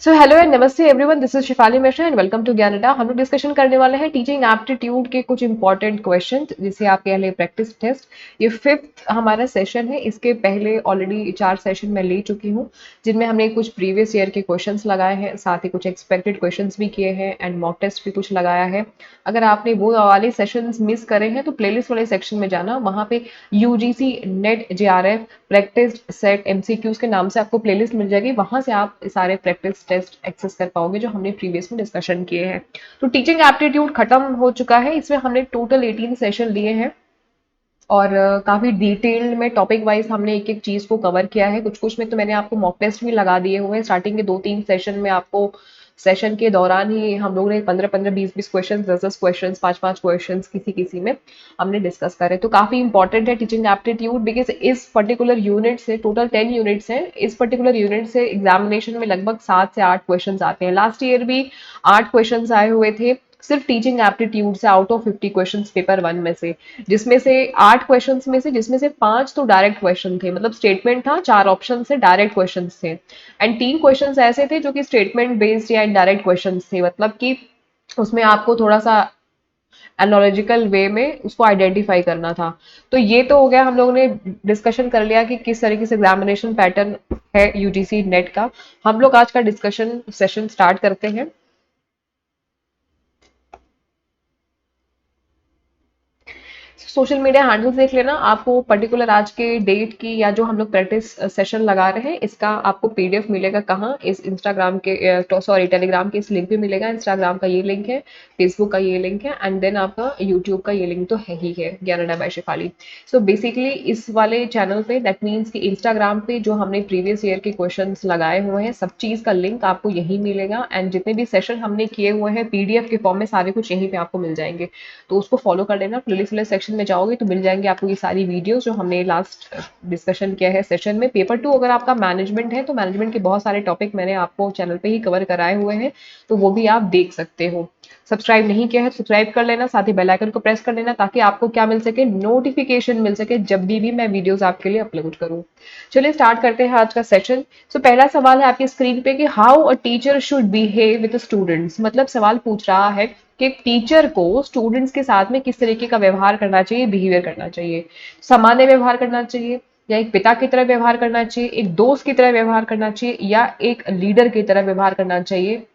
So hello and नमस्ते everyone, this is Shifali Mishra and welcome to Gyanda. हम लोग डिस्कशन करने वाले हैं टीचिंग एप्टीट्यूड के कुछ इंपॉर्टेंट क्वेश्चन जिसे आपके लिए प्रैक्टिस टेस्ट। ये फिफ्थ हमारा सेशन है। इसके पहले ऑलरेडी 4 सेशन मैं ले चुकी हूँ जिनमें हमने कुछ प्रीवियस ईयर के क्वेश्चंस लगाए हैं, साथ ही कुछ एक्सपेक्टेड क्वेश्चंस भी किए हैं एंड मॉक टेस्ट भी कुछ लगाया है। अगर आपने वो वाले सेशंस मिस करे हैं तो प्लेलिस्ट वाले सेक्शन में जाना, वहाँ पे UGC net JRF practice set MCQs के नाम से आपको प्लेलिस्ट मिल जाएगी। वहां से आप सारे प्रैक्टिस टेस्ट एक्सेस कर पाओगे जो हमने प्रीवियस में डिस्कशन किए हैं। तो टीचिंग एप्टीट्यूड खत्म हो चुका है। इसमें हमने टोटल 18 सेशन लिए हैं और काफी डिटेल्ड में टॉपिक वाइज हमने एक एक चीज को कवर किया है। कुछ कुछ में तो मैंने आपको मॉक टेस्ट भी लगा दिए हुए हैं। स्टार्टिंग के 2-3 सेशन में आपको सेशन के दौरान ही हम लोगों ने 15-15, 20-20 क्वेश्चन, 10-10 क्वेश्चन, 5-5 क्वेश्चन किसी किसी में हमने डिस्कस करे। तो काफी इंपॉर्टेंट है टीचिंग एप्टीट्यूड, बिकॉज इस पर्टिकुलर यूनिट से टोटल 10 यूनिट्स हैं। इस पर्टिकुलर यूनिट से एग्जामिनेशन में लगभग 7 से 8 क्वेश्चन आते हैं। लास्ट ईयर भी 8 क्वेश्चन आए हुए थे सिर्फ टीचिंग एप्टीट्यूड से, आउट ऑफ 50 क्वेश्चंस पेपर 1 में से, जिसमें से 8 क्वेश्चंस में से जिसमें से 5 तो डायरेक्ट क्वेश्चन थे, मतलब स्टेटमेंट था, 4 ऑप्शन से डायरेक्ट क्वेश्चंस थे एंड 3 क्वेश्चंस ऐसे थे जो कि स्टेटमेंट बेस्ड या इनडायरेक्ट क्वेश्चंस थे, मतलब कि उसमें आपको थोड़ा सा एनालॉजिकल वे में उसको आइडेंटिफाई करना था। तो ये तो हो गया, हम लोगों ने डिस्कशन कर लिया कि किस तरीके से एग्जामिनेशन पैटर्न है यूजीसी नेट का। हम लोग आज का डिस्कशन सेशन स्टार्ट करते हैं। सोशल मीडिया हैंडल्स देख लेना, आपको पर्टिकुलर आज के डेट की या जो हम लोग प्रैक्टिस सेशन लगा रहे हैं इसका आपको पीडीएफ मिलेगा कहाँ, इस इंस्टाग्राम के सॉरी टेलीग्राम के इस लिंक पे मिलेगा। इंस्टाग्राम का ये लिंक है, फेसबुक का ये लिंक है एंड देन आपका यूट्यूब का ये लिंक तो है ही है, Dnyanada bye Shefali. So basically इस वाले चैनल पे, दैट मीन्स कि इंस्टाग्राम पे जो हमने प्रीवियस ईयर के क्वेश्चन लगाए हुए हैं सब चीज का लिंक आपको यही मिलेगा एंड जितने भी सेशन हमने किए हुए हैं पीडीएफ के फॉर्म में सारे कुछ यहीं पे आपको मिल जाएंगे। तो उसको फॉलो कर लेना। प्लेलिस्ट वाले सेक्शन में जाओगे तो मिल जाएंगे आपको ये सारी वीडियोस जो हमने लास्ट डिस्कशन किया है सेशन में। पेपर 2 अगर आपका मैनेजमेंट है तो मैनेजमेंट के बहुत सारे टॉपिक मैंने आपको चैनल पे ही कवर कराए हुए हैं, तो वो भी आप देख सकते हो। सब्सक्राइब नहीं किया है तो सब्सक्राइब कर लेना, साथ ही बेल आइकन को प्रेस कर लेना ताकि आपको क्या मिल सके, नोटिफिकेशन मिल सके जब भी मैं वीडियोस आपके लिए अपलोड करूँ। चलिए स्टार्ट करते हैं आज का सेशन। सो पहला सवाल है आपकी स्क्रीन पे कि how a teacher should behave with students. मतलब सवाल पूछ रहा है कि एक टीचर को स्टूडेंट्स के साथ में किस तरीके का व्यवहार करना चाहिए, बिहेवियर करना चाहिए। सामान्य व्यवहार करना चाहिए, या एक पिता की तरह व्यवहार करना चाहिए, एक दोस्त की तरह व्यवहार करना चाहिए, या एक लीडर की तरह व्यवहार करना चाहिए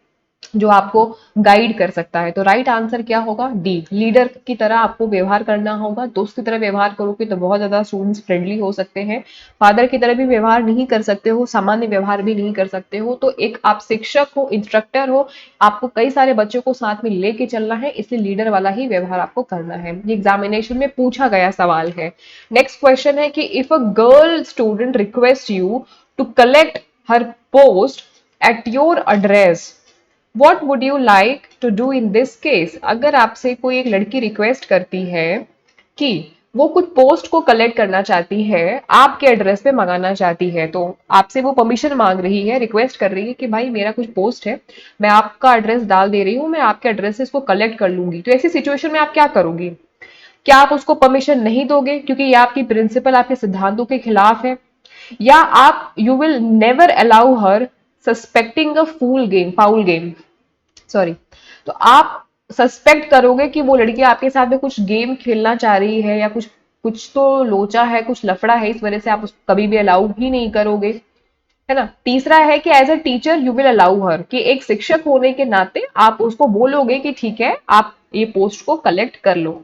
जो आपको गाइड कर सकता है। तो राइट आंसर क्या होगा, डी, लीडर की तरह आपको व्यवहार करना होगा। दोस्त की तरह व्यवहार करोगे तो बहुत ज्यादा स्टूडेंट्स फ्रेंडली हो सकते हैं। फादर की तरह भी व्यवहार नहीं कर सकते हो, सामान्य व्यवहार भी नहीं कर सकते हो। तो एक आप शिक्षक हो, इंस्ट्रक्टर हो, आपको कई सारे बच्चों को साथ में लेके चलना है, इसलिए लीडर वाला ही व्यवहार आपको करना है। ये एग्जामिनेशन में पूछा गया सवाल है। नेक्स्ट क्वेश्चन है कि if a girl student request you to collect her post at your address, what would you like to do in this case. अगर आपसे कोई एक लड़की रिक्वेस्ट करती है कि वो कुछ पोस्ट को कलेक्ट करना चाहती है, आपके एड्रेस पे मंगाना चाहती है, तो आपसे वो परमिशन मांग रही है, रिक्वेस्ट कर रही है कि भाई मेरा कुछ पोस्ट है, मैं आपका एड्रेस डाल दे रही हूँ, मैं आपके एड्रेस से इसको कलेक्ट कर लूंगी। तो ऐसी सिचुएशन में आप क्या करोगी? क्या आप उसको परमिशन नहीं दोगे क्योंकि ये आपकी प्रिंसिपल, आपके सिद्धांतों के खिलाफ है, या आप you will never allow her suspecting a fool game foul game, sorry, तो आप सस्पेक्ट करोगे कि वो लड़की आपके साथ में कुछ गेम खेलना चाह रही है या कुछ कुछ तो लोचा है, कुछ लफड़ा है, इस वजह से आप उसको कभी भी अलाउ ही नहीं करोगे, है ना। तीसरा है कि as a teacher you will allow her, कि एक शिक्षक होने के नाते आप उसको बोलोगे कि ठीक है आप ये पोस्ट को कलेक्ट कर लो।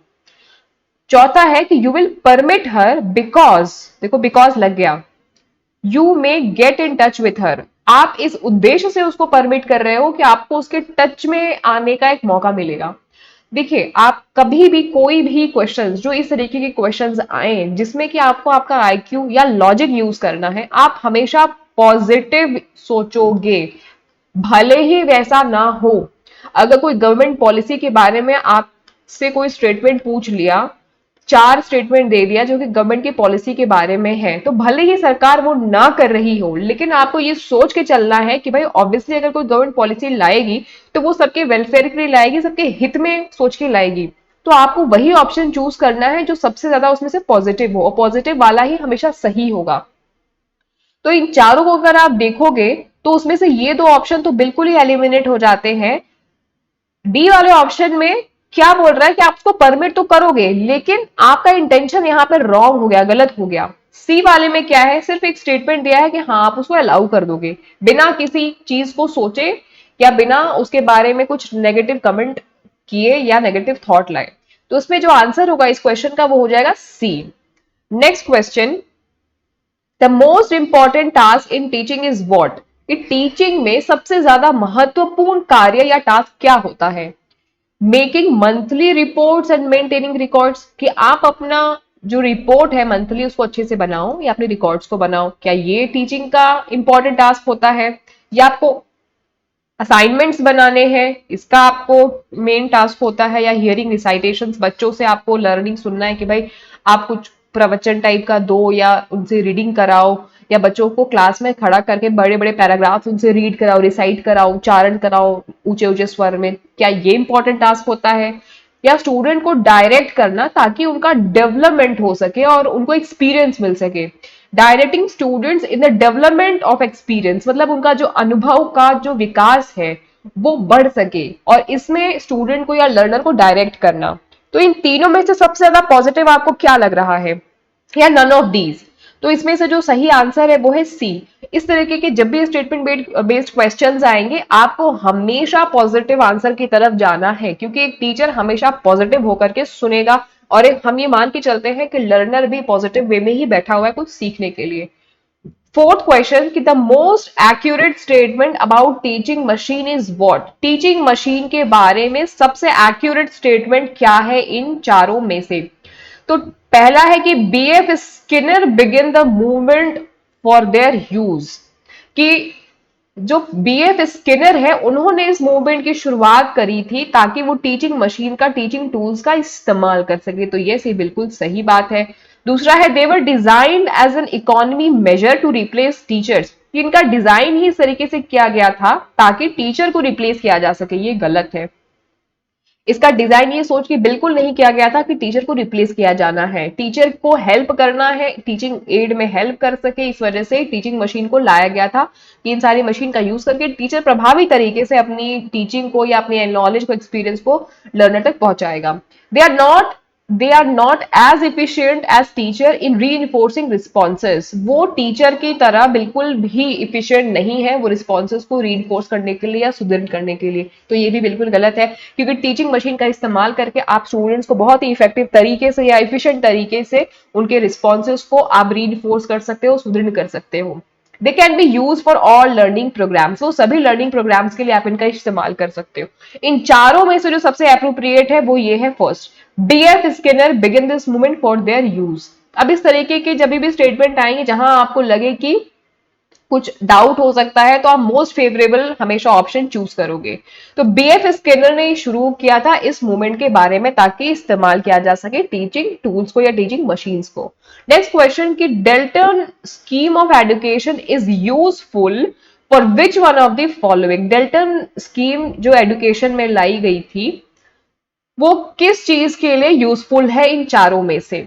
चौथा है कि you will permit her because, देखो बिकॉज लग गया, you may get in touch with her, आप इस उद्देश्य से उसको परमिट कर रहे हो कि आपको उसके टच में आने का एक मौका मिलेगा। देखिए आप कभी भी कोई भी क्वेश्चंस, जो इस तरीके के क्वेश्चंस आए जिसमें कि आपको आपका आईक्यू या लॉजिक यूज करना है, आप हमेशा पॉजिटिव सोचोगे, भले ही वैसा ना हो। अगर कोई गवर्नमेंट पॉलिसी के बारे में आपसे कोई स्टेटमेंट पूछ लिया, 4 स्टेटमेंट दे दिया जो कि गवर्नमेंट की पॉलिसी के बारे में है, तो भले ही सरकार वो ना कर रही हो, लेकिन आपको ये सोच के चलना है कि भाई ऑब्वियसली अगर कोई गवर्नमेंट पॉलिसी लाएगी तो वो सबके वेलफेयर के लिए लाएगी, सबके हित में सोच के लाएगी। तो आपको वही ऑप्शन चूज करना है जो सबसे ज्यादा उसमें से पॉजिटिव हो, और पॉजिटिव वाला ही हमेशा सही होगा। तो इन चारों को अगर आप देखोगे तो उसमें से ये दो ऑप्शन तो बिल्कुल ही एलिमिनेट हो जाते हैं। डी वाले ऑप्शन में क्या बोल रहा है कि आप उसको परमिट तो करोगे, लेकिन आपका इंटेंशन यहाँ पर रॉन्ग हो गया, गलत हो गया। सी वाले में क्या है, सिर्फ एक स्टेटमेंट दिया है कि हाँ आप उसको अलाउ कर दोगे, बिना किसी चीज को सोचे या बिना उसके बारे में कुछ नेगेटिव कमेंट किए या नेगेटिव थॉट लाए। तो उसमें जो आंसर होगा इस क्वेश्चन का वो हो जाएगा C. Next question, the most important task in teaching is what, कि टीचिंग में सबसे ज्यादा महत्वपूर्ण कार्य या टास्क क्या होता है। Making monthly reports and maintaining records, कि आप अपना जो रिपोर्ट है मंथली उसको अच्छे से बनाओ या अपने रिकॉर्ड्स को बनाओ, क्या ये टीचिंग का इंपॉर्टेंट टास्क होता है। या आपको असाइनमेंट्स बनाने हैं, इसका आपको मेन टास्क होता है। या हियरिंग रिसाइटेशंस, बच्चों से आपको लर्निंग सुनना है कि भाई आप कुछ प्रवचन टाइप का दो या उनसे रीडिंग कराओ, या बच्चों को क्लास में खड़ा करके बड़े बड़े पैराग्राफ उनसे रीड कराओ, रिसाइट कराओ, उच्चारण कराओ ऊंचे ऊंचे स्वर में, क्या ये इंपॉर्टेंट टास्क होता है। या स्टूडेंट को डायरेक्ट करना ताकि उनका डेवलपमेंट हो सके और उनको एक्सपीरियंस मिल सके। Directing students in the development of experience, मतलब उनका जो अनुभव का जो विकास है वो बढ़ सके, और इसमें स्टूडेंट को या लर्नर को डायरेक्ट करना। तो इन तीनों में से सबसे ज्यादा पॉजिटिव आपको क्या लग रहा है, या नन ऑफ दीज। तो इसमें से जो सही आंसर है वो है सी। इस तरीके के जब भी स्टेटमेंट बेस्ड क्वेश्चंस आएंगे आपको हमेशा पॉजिटिव आंसर की तरफ जाना है, क्योंकि एक टीचर हमेशा पॉजिटिव होकर के सुनेगा, और एक हम ये मान के चलते हैं कि लर्नर भी पॉजिटिव वे में ही बैठा हुआ है कुछ सीखने के लिए। फोर्थ क्वेश्चन, कि the most accurate statement about teaching machine is what, teaching machine के बारे में सबसे एक्यूरेट स्टेटमेंट क्या है इन चारों में से। तो पहला है कि BF Skinner begin the movement for their use, कि जो बीएफ स्किनर है उन्होंने इस मूवमेंट की शुरुआत करी थी ताकि वो टीचिंग मशीन का, टीचिंग टूल्स का इस्तेमाल कर सके। तो ये सी बिल्कुल सही बात है। दूसरा है they were designed as an economy measure to replace teachers, इनका डिजाइन ही इस तरीके से किया गया था ताकि टीचर को रिप्लेस किया जा सके, ये गलत है। इसका डिजाइन ये सोच के बिल्कुल नहीं किया गया था कि टीचर को रिप्लेस किया जाना है, टीचर को हेल्प करना है, टीचिंग एड में हेल्प कर सके, इस वजह से टीचिंग मशीन को लाया गया था कि इन सारी मशीन का यूज करके टीचर प्रभावी तरीके से अपनी टीचिंग को या अपनी नॉलेज को, एक्सपीरियंस को लर्नर तक पहुंचाएगा। They are not as efficient as teacher in reinforcing responses, वो टीचर की तरह बिल्कुल भी इफिशियंट नहीं है वो रिस्पॉन्सेज को री इन्फोर्स करने के लिए या सुदृढ़ करने के लिए। तो ये भी बिल्कुल गलत है, क्योंकि टीचिंग मशीन का इस्तेमाल करके आप स्टूडेंट्स को बहुत ही इफेक्टिव तरीके से या इफिशियंट तरीके से उनके रिस्पॉन्सेज को आप री इन्फोर्स कर सकते हो, सुदृढ़ कर सकते हो। They can be use for all learning programs, वो सभी लर्निंग प्रोग्राम्स के लिए आप इनका इस्तेमाल कर सकते हो। इन चारों में से जो सबसे अप्रोप्रिएट है वो ये है first, DF Skinner begin this movement for their use. अब इस तरीके के जब भी स्टेटमेंट आएंगे जहां आपको लगे कि कुछ डाउट हो सकता है तो आप मोस्ट फेवरेबल हमेशा ऑप्शन चूज करोगे। तो बीएफ स्किनर ने शुरू किया था इस मूवमेंट के बारे में ताकि इस्तेमाल किया जा सके टीचिंग टूल्स को या टीचिंग मशीन्स को। नेक्स्ट क्वेश्चन, कि Dalton scheme of education is useful for which one of the following, Dalton scheme जो एजुकेशन में लाई गई थी वो किस चीज के लिए यूजफुल है इन चारों में से।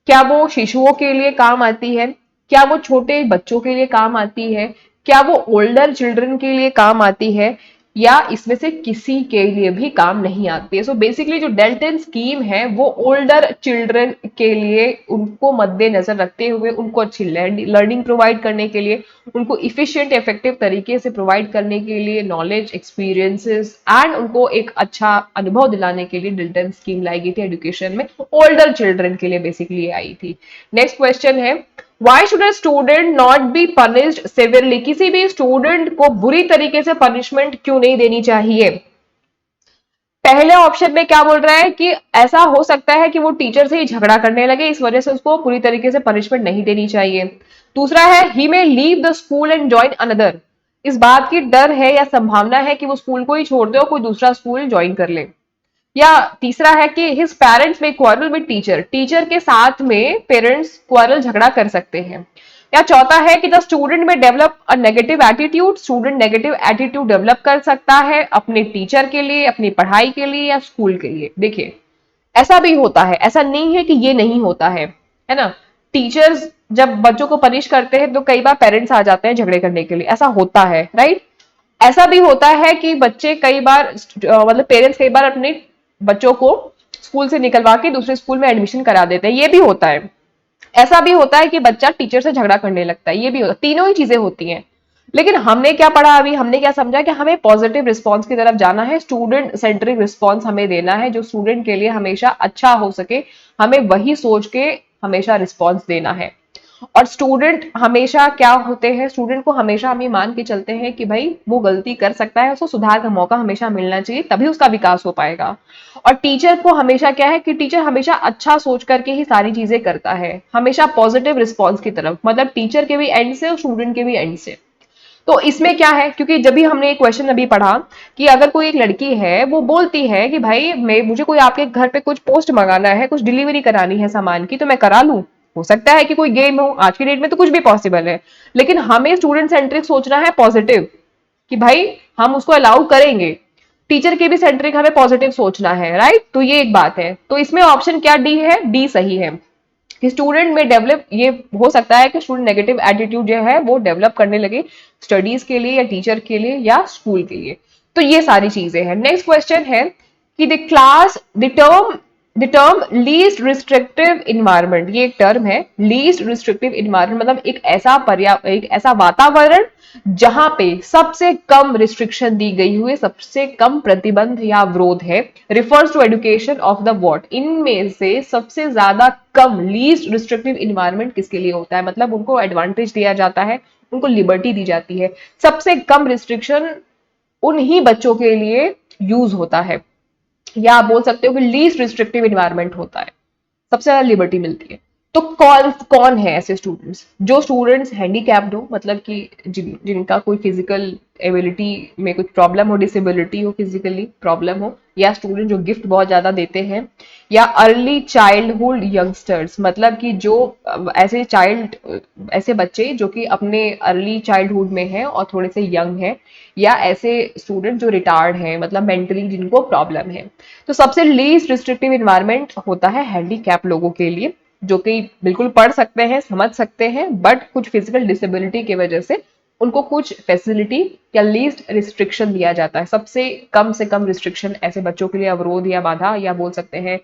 क्या वो शिशुओं के लिए काम आती है, क्या वो छोटे बच्चों के लिए काम आती है, क्या वो ओल्डर चिल्ड्रन के लिए काम आती है, या इसमें से किसी के लिए भी काम नहीं आती है। सो बेसिकली जो डेल्टन स्कीम है वो ओल्डर चिल्ड्रन के लिए, उनको मद्देनजर रखते हुए उनको अच्छी लर्निंग प्रोवाइड करने के लिए, उनको इफिशिएंट इफेक्टिव तरीके से प्रोवाइड करने के लिए नॉलेज, एक्सपीरियंसेस एंड उनको एक अच्छा अनुभव दिलाने के लिए डेल्टन स्कीम लाई गई थी एजुकेशन में, ओल्डर चिल्ड्रन के लिए बेसिकली आई थी। नेक्स्ट क्वेश्चन है, why should a student not be punished severely, किसी भी स्टूडेंट को बुरी तरीके से पनिशमेंट क्यों नहीं देनी चाहिए। पहले ऑप्शन में क्या बोल रहा है कि ऐसा हो सकता है कि वो टीचर से ही झगड़ा करने लगे, इस वजह से उसको पूरी तरीके से पनिशमेंट नहीं देनी चाहिए। दूसरा है he may leave the school and join another, इस बात की डर है या संभावना है कि वो स्कूल को ही छोड़ दे और कोई दूसरा स्कूल ज्वाइन कर ले। या तीसरा है कि हिज पेरेंट्स में क्वारल विद टीचर, टीचर के साथ में पेरेंट्स क्वारल झगड़ा कर सकते हैं। या चौथा है कि द स्टूडेंट में develop a negative attitude, student negative attitude develop कर सकता है अपने टीचर के लिए, अपनी पढ़ाई के लिए या स्कूल के लिए। देखिए ऐसा भी होता है, ऐसा नहीं है कि ये नहीं होता है ना। टीचर्स जब बच्चों को पनिश करते हैं तो कई बार पेरेंट्स आ जाते हैं झगड़े करने के लिए, ऐसा होता है, राइट। ऐसा भी होता है कि बच्चे कई बार मतलब पेरेंट्स कई बार अपने बच्चों को स्कूल से निकलवा के दूसरे स्कूल में एडमिशन करा देते हैं, ये भी होता है। ऐसा भी होता है कि बच्चा टीचर से झगड़ा करने लगता है, ये भी होता है, तीनों ही चीजें होती हैं। लेकिन हमने क्या पढ़ा अभी, हमने क्या समझा कि हमें पॉजिटिव रिस्पॉन्स की तरफ जाना है, स्टूडेंट सेंट्रिक रिस्पॉन्स हमें देना है, जो स्टूडेंट के लिए हमेशा अच्छा हो सके, हमें वही सोच के हमेशा रिस्पॉन्स देना है। और स्टूडेंट हमेशा क्या होते हैं, स्टूडेंट को हमेशा हम ये मान के चलते हैं कि भाई वो गलती कर सकता है, उसको सुधार का मौका हमेशा मिलना चाहिए, तभी उसका विकास हो पाएगा। और टीचर को हमेशा क्या है कि टीचर हमेशा अच्छा सोच करके ही सारी चीजें करता है, हमेशा पॉजिटिव रिस्पॉन्स की तरफ, मतलब टीचर के भी एंड से और स्टूडेंट के भी एंड से। तो इसमें क्या है, क्योंकि जब भी हमने एक क्वेश्चन अभी पढ़ा कि अगर कोई एक लड़की है वो बोलती है कि भाई मैं मुझे कोई आपके घर पे कुछ पोस्ट मंगाना है, कुछ डिलीवरी करानी है सामान की, तो मैं करा लूं। हो सकता है कि कोई गेम हो, आज की डेट में तो कुछ भी पॉसिबल है। लेकिन हमें स्टूडेंट सेंट्रिक सोचना है, पॉजिटिव, कि भाई हम उसको अलाउ करेंगे। टीचर के भी सेंट्रिक हमें पॉजिटिव सोचना है, राइट। तो ये एक बात है, तो इसमें ऑप्शन क्या डी है, डी सही है कि स्टूडेंट में डेवलप, ये हो सकता है कि स्टूडेंट नेगेटिव एटीट्यूड जो है वो डेवलप करने लगे स्टडीज के लिए या टीचर के लिए या स्कूल के लिए। तो ये सारी चीजें हैं। नेक्स्ट क्वेश्चन है कि the term least restrictive environment, ये एक टर्म है, लीस्ट रिस्ट्रिक्टिव इन्वायरमेंट मतलब एक ऐसा वातावरण जहां पे सबसे कम रिस्ट्रिक्शन दी गई हुई, सबसे कम प्रतिबंध या अवरोध है, refers to education of the what, इनमें से सबसे ज्यादा कम लीस्ट रिस्ट्रिक्टिव इन्वायरमेंट किसके लिए होता है, मतलब उनको एडवांटेज दिया जाता है, उनको लिबर्टी दी जाती है, सबसे कम रिस्ट्रिक्शन उन्हीं बच्चों के लिए यूज होता है, या आप बोल सकते हो कि लीस्ट रिस्ट्रिक्टिव इन्वायरमेंट होता है, सबसे ज्यादा लिबर्टी मिलती है। तो कौन कौन है ऐसे स्टूडेंट्स, जो स्टूडेंट्स हैंडीकैप्ड हो, मतलब कि जिनका कोई फिजिकल एबिलिटी में कुछ प्रॉब्लम हो, डिसेबिलिटी हो, फिजिकली प्रॉब्लम हो, या स्टूडेंट जो गिफ्ट बहुत ज्यादा देते हैं, या अर्ली चाइल्डहुड यंगस्टर्स, मतलब कि जो ऐसे बच्चे जो कि अपने अर्ली चाइल्डहुड में हैं और थोड़े से यंग हैं, या ऐसे स्टूडेंट जो रिटार्ड हैं, मतलब मेंटली जिनको प्रॉब्लम है। तो सबसे लीस्ट रिस्ट्रिक्टिव इन्वायरमेंट होता है हैंडीकैप लोगों के लिए, जो कि बिल्कुल पढ़ सकते हैं, समझ सकते हैं, बट कुछ फिजिकल डिसेबिलिटी की वजह से उनको कुछ फैसिलिटी या लीस्ट रिस्ट्रिक्शन दिया जाता है, सबसे कम से कम रिस्ट्रिक्शन ऐसे बच्चों के लिए अवरोध या बाधा, या बोल सकते हैं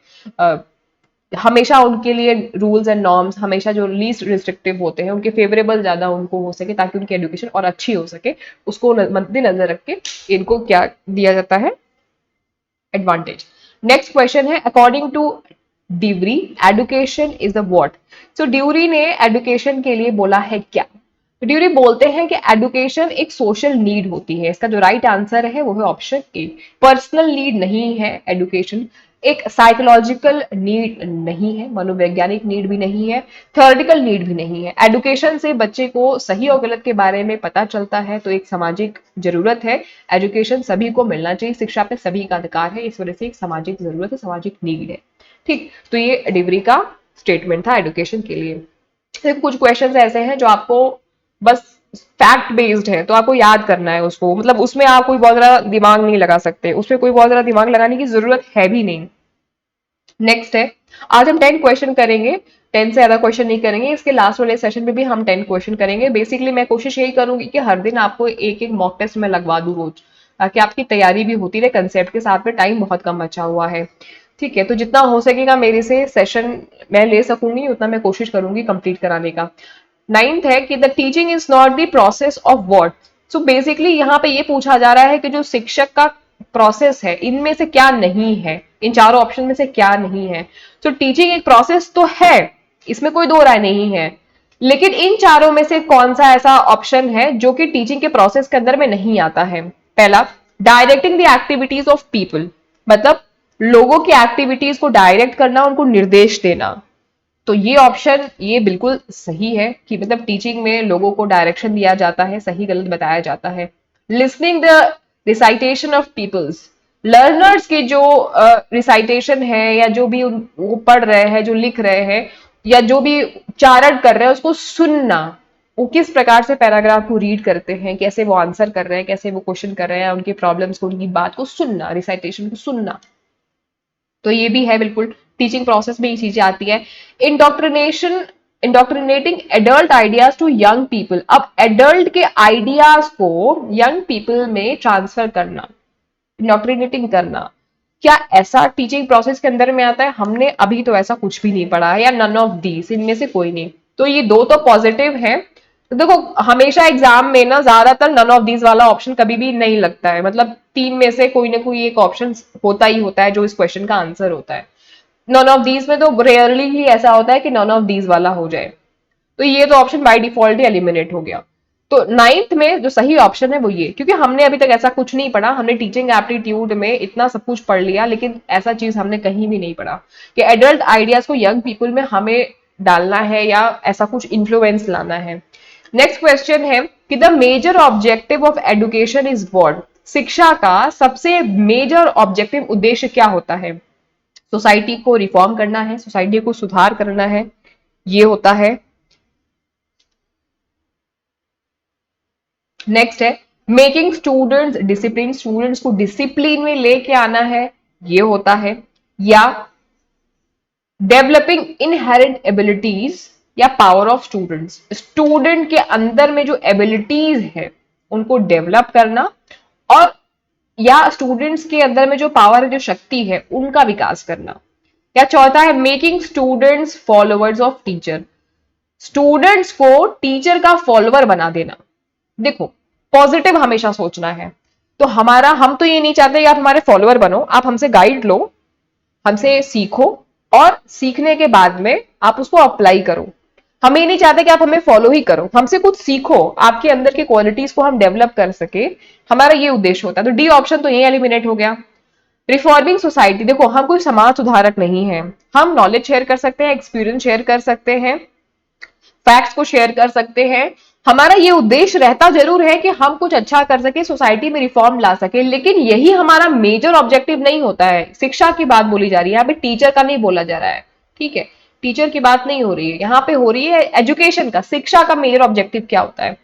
हमेशा उनके लिए रूल्स एंड नॉर्म्स हमेशा जो लीस्ट रिस्ट्रिक्टिव होते हैं उनके फेवरेबल ज्यादा उनको हो सके, ताकि उनकी एजुकेशन और अच्छी हो सके, उसको मद्देनजर रख के इनको क्या दिया जाता है, एडवांटेज। नेक्स्ट क्वेश्चन है, according to Dewey education is the what. So Dewey ने एडुकेशन के लिए बोला है क्या, तो ड्यूरी बोलते हैं कि एडुकेशन एक सोशल नीड होती है, इसका जो राइट आंसर है वो है ऑप्शन ए। पर्सनल नीड नहीं है एडुकेशन, एक साइकोलॉजिकल नीड नहीं है, मनोवैज्ञानिक नीड भी नहीं है, थ्योरेटिकल नीड भी नहीं है। एडुकेशन से बच्चे को सही और गलत के बारे में पता चलता है, तो एक सामाजिक जरूरत है। एजुकेशन सभी को मिलना चाहिए, शिक्षा पे सभी का अधिकार है, इस वजह से एक सामाजिक जरूरत है, सामाजिक नीड है। ठीक, तो ये डिवरी का स्टेटमेंट था एजुकेशन के लिए। सिर्फ कुछ क्वेश्चंस ऐसे हैं जो आपको बस फैक्ट बेस्ड है, तो आपको याद करना है उसको, मतलब उसमें आप कोई बहुत ज्यादा दिमाग नहीं लगा सकते, उसमें कोई बहुत ज्यादा दिमाग लगाने की जरूरत है भी नहीं। नेक्स्ट है, आज हम 10 क्वेश्चन करेंगे, 10 से ज्यादा क्वेश्चन नहीं करेंगे, इसके लास्ट वाले सेशन में भी हम 10 क्वेश्चन करेंगे। बेसिकली मैं कोशिश यही करूंगी कि हर दिन आपको एक एक मॉक टेस्ट में लगवा दूं रोज, ताकि आपकी तैयारी भी होती रहे, कंसेप्ट के साथ में। टाइम बहुत कम बचा हुआ है, ठीक है, तो जितना हो सकेगा मेरे से सेशन मैं ले सकूंगी उतना मैं कोशिश करूंगी कंप्लीट कराने का। नाइन्थ है कि the teaching is not the process of what. So basically यहाँ पे ये पूछा जा रहा है कि जो शिक्षक का प्रोसेस है, इनमें से क्या नहीं है, इन चारों ऑप्शन में से क्या नहीं है। तो टीचिंग एक प्रोसेस तो है, इसमें कोई दो राय नहीं है, लेकिन इन चारों में से कौन सा ऐसा ऑप्शन है जो कि टीचिंग के प्रोसेस के अंदर में नहीं आता है। पहला, directing the activities of people, मतलब लोगों की एक्टिविटीज को डायरेक्ट करना, उनको निर्देश देना। तो ये ऑप्शन ये बिल्कुल सही है कि मतलब टीचिंग में लोगों को डायरेक्शन दिया जाता है, सही गलत बताया जाता है। Listening the recitation of peoples, learners की जो रिसाइटेशन है, या जो भी वो पढ़ रहे हैं, जो लिख रहे हैं, या जो भी उच्चारण कर रहे हैं, उसको सुनना, वो किस प्रकार से पैराग्राफ को रीड करते हैं, कैसे वो आंसर कर रहे हैं, कैसे वो क्वेश्चन कर रहे हैं, उनकी प्रॉब्लम्स को, उनकी बात को सुनना, रिसाइटेशन को सुनना। तो ये भी है बिल्कुल, टीचिंग प्रोसेस में ये चीजें आती है। Indoctrination indoctrinating adult ideas to young people. अब एडल्ट के आइडियाज को यंग पीपल में ट्रांसफर करना, इंडोक्ट्रिनेटिंग करना, क्या ऐसा टीचिंग प्रोसेस के अंदर में आता है? हमने अभी तो ऐसा कुछ भी नहीं पढ़ा है, या नन ऑफ दीज, इनमें से कोई नहीं। तो ये दो तो पॉजिटिव है। तो देखो हमेशा एग्जाम में ना ज्यादातर नन ऑफ दीज वाला ऑप्शन कभी भी नहीं लगता है, मतलब तीन में से कोई ना कोई एक ऑप्शन होता ही होता है जो इस क्वेश्चन का आंसर होता है। नन ऑफ दीज में तो रेयरली ही ऐसा होता है कि नन ऑफ दीज वाला हो जाए। तो ये तो option by default he eliminate हो गया। तो नाइन्थ में जो सही ऑप्शन है वो ये, क्योंकि हमने अभी तक ऐसा कुछ नहीं पढ़ा। हमने टीचिंग एप्टीट्यूड में इतना सब कुछ पढ़ लिया, लेकिन ऐसा चीज हमने कहीं भी नहीं पढ़ा कि एडल्ट आइडियाज को यंग पीपल में हमें डालना है या ऐसा कुछ इन्फ्लुएंस लाना है। नेक्स्ट क्वेश्चन है कि the major objective of education is what? शिक्षा का सबसे मेजर ऑब्जेक्टिव उद्देश्य क्या होता है? सोसाइटी को रिफॉर्म करना है, सोसाइटी को सुधार करना है, ये होता है। नेक्स्ट है मेकिंग स्टूडेंट्स डिसिप्लिन, स्टूडेंट्स को डिसिप्लिन में लेके आना है, ये होता है। या डेवलपिंग इनहेरेंट एबिलिटीज या पावर ऑफ स्टूडेंट्स, स्टूडेंट के अंदर में जो एबिलिटीज है उनको डेवलप करना, और या स्टूडेंट्स के अंदर में जो पावर है, जो शक्ति है, उनका विकास करना। या चौथा है making students followers of teacher, students को टीचर का फॉलोअर बना देना। देखो पॉजिटिव हमेशा सोचना है। तो हमारा, हम तो ये नहीं चाहते कि आप हमारे फॉलोअर बनो, आप हमसे गाइड लो, हमसे सीखो, और सीखने के बाद में आप उसको अप्लाई करो। हम ये नहीं चाहते कि आप हमें फॉलो ही करो, हमसे कुछ सीखो, आपके अंदर की क्वालिटीज को हम डेवलप कर सके, हमारा ये उद्देश्य होता है। तो डी ऑप्शन तो ये एलिमिनेट हो गया। रिफॉर्मिंग सोसाइटी, देखो हम कोई समाज सुधारक नहीं है, हम नॉलेज शेयर कर सकते हैं, एक्सपीरियंस शेयर कर सकते हैं, फैक्ट्स को शेयर कर सकते हैं। हमारा ये उद्देश्य रहता जरूर है कि हम कुछ अच्छा कर सके, सोसाइटी में रिफॉर्म ला सके, लेकिन यही हमारा मेजर ऑब्जेक्टिव नहीं होता है। शिक्षा की बात बोली जा रही है यहाँ पे, टीचर का नहीं बोला जा रहा है, ठीक है? टीचर की बात नहीं हो रही है यहाँ पे, हो रही है एजुकेशन का। शिक्षा का मेजर ऑब्जेक्टिव क्या होता है?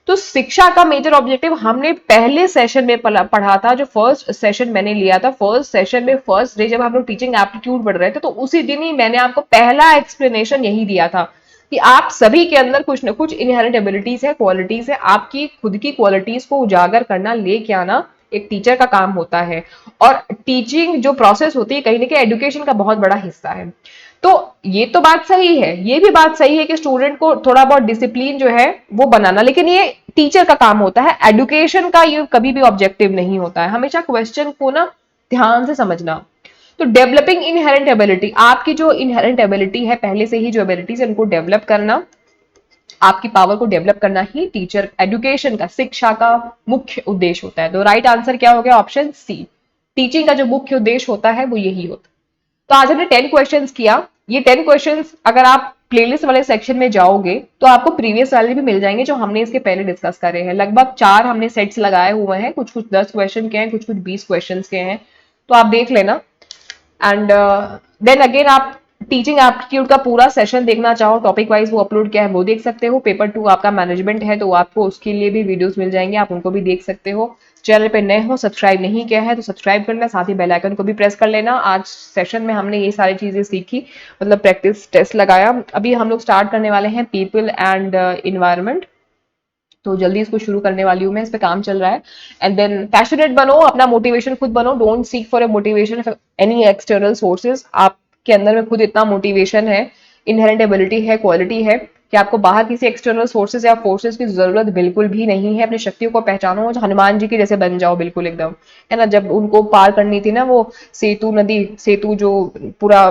तो शिक्षा का मेजर ऑब्जेक्टिव हमने पहले सेशन में पढ़ा था, जो फर्स्ट सेशन मैंने लिया था। फर्स्ट सेशन में फर्स्ट डे जब हम लोग टीचिंग एप्टीट्यूड पढ़ रहे थे, तो उसी दिन ही मैंने आपको पहला एक्सप्लेनेशन यही दिया था कि आप सभी के अंदर कुछ ना कुछ इनहेरेंट एबिलिटीज है, क्वालिटीज है, आपकी खुद की क्वालिटीज को उजागर करना, लेके आना एक टीचर का काम होता है। और टीचिंग जो प्रोसेस होती है कहीं ना कहीं एजुकेशन का बहुत बड़ा हिस्सा है। तो ये तो बात सही है, ये भी बात सही है कि स्टूडेंट को थोड़ा बहुत डिसिप्लिन जो है वो बनाना, लेकिन ये टीचर का काम होता है, एजुकेशन का ये कभी भी ऑब्जेक्टिव नहीं होता है। हमेशा क्वेश्चन को ना ध्यान से समझना। तो डेवलपिंग इनहेरेंट एबिलिटी, आपकी जो इनहेरेंट एबिलिटी है, पहले से ही जो एबिलिटीज है उनको डेवलप करना, आपकी पावर को डेवलप करना ही टीचर एजुकेशन का, शिक्षा का मुख्य उद्देश्य होता है। तो राइट आंसर क्या हो गया? Option C. टीचिंग का जो मुख्य उद्देश्य होता है वो यही होता है। तो आज हमने 10 क्वेश्चंस किया। ये 10 क्वेश्चंस अगर आप प्लेलिस्ट वाले सेक्शन में जाओगे तो आपको प्रीवियस वाले भी मिल जाएंगे जो हमने इसके पहले डिस्कस करे हैं। लगभग 4 हमने सेट्स लगाए हुए हैं, कुछ कुछ 10 क्वेश्चन के हैं, कुछ कुछ 20 क्वेश्चन के हैं, तो आप देख लेना। एंड देन अगेन आप टीचिंग एप्टीट्यूड का पूरा सेशन देखना चाहो टॉपिक वाइज, वो अपलोड किया है, वो देख सकते हो। पेपर 2 आपका मैनेजमेंट है, तो आपको उसके लिए भी वीडियोस मिल जाएंगे, आप उनको भी देख सकते हो। चैनल पे नए हो, सब्सक्राइब नहीं किया है तो सब्सक्राइब कर लेना, साथ ही बेल आइकन को भी प्रेस कर लेना। आज सेशन में हमने ये सारी चीजें सीखी, मतलब प्रैक्टिस टेस्ट लगाया। अभी हम लोग स्टार्ट करने वाले हैं पीपल एंड इन्वायरमेंट, तो जल्दी इसको शुरू करने वाली हूँ मैं, इस पे काम चल रहा है। एंड देन पैशनेट बनो, अपना मोटिवेशन खुद बनो, don't seek for a motivation any external sources. आपके अंदर में खुद इतना मोटिवेशन है, इनहेरेंट एबिलिटी है, क्वालिटी है कि आपको बाहर किसी एक्सटर्नल सोर्सेज या फोर्सेज की जरूरत बिल्कुल भी नहीं है। अपनी शक्तियों को पहचानो, हनुमान जी की जैसे बन जाओ बिल्कुल एकदम, है ना। जब उनको पार करनी थी ना वो सेतु, नदी सेतु, जो पूरा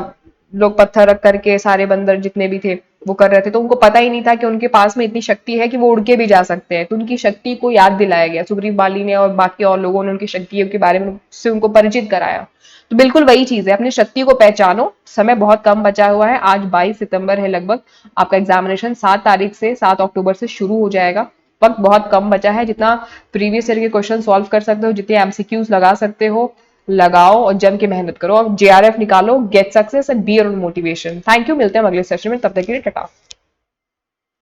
लोग पत्थर रख करके सारे बंदर जितने भी थे वो कर रहे थे, तो उनको पता ही नहीं था कि उनके पास में इतनी शक्ति है कि वो उड़ के भी जा सकते हैं। तो उनकी शक्ति को याद दिलाया गया, सुग्रीव बाली ने और बाकी और लोगों ने उनकी शक्तियों के बारे में से उनको परिचित कराया। तो बिल्कुल वही चीज है, अपनी शक्ति को पहचानो। समय बहुत कम बचा हुआ है, आज 22 सितंबर है लगभग, आपका एग्जामिनेशन 7 तारीख से 7 अक्टूबर से शुरू हो जाएगा। वक्त बहुत कम बचा है, जितना प्रीवियस ईयर के क्वेश्चन सॉल्व कर सकते हो, जितने एमसीक्यूज लगा सकते हो लगाओ, और जम के मेहनत करो और जेआरएफ निकालो। Get success and be your motivation. Thank you, मिलते हैं अगले सेशन में, तब तक के लिए टाटा।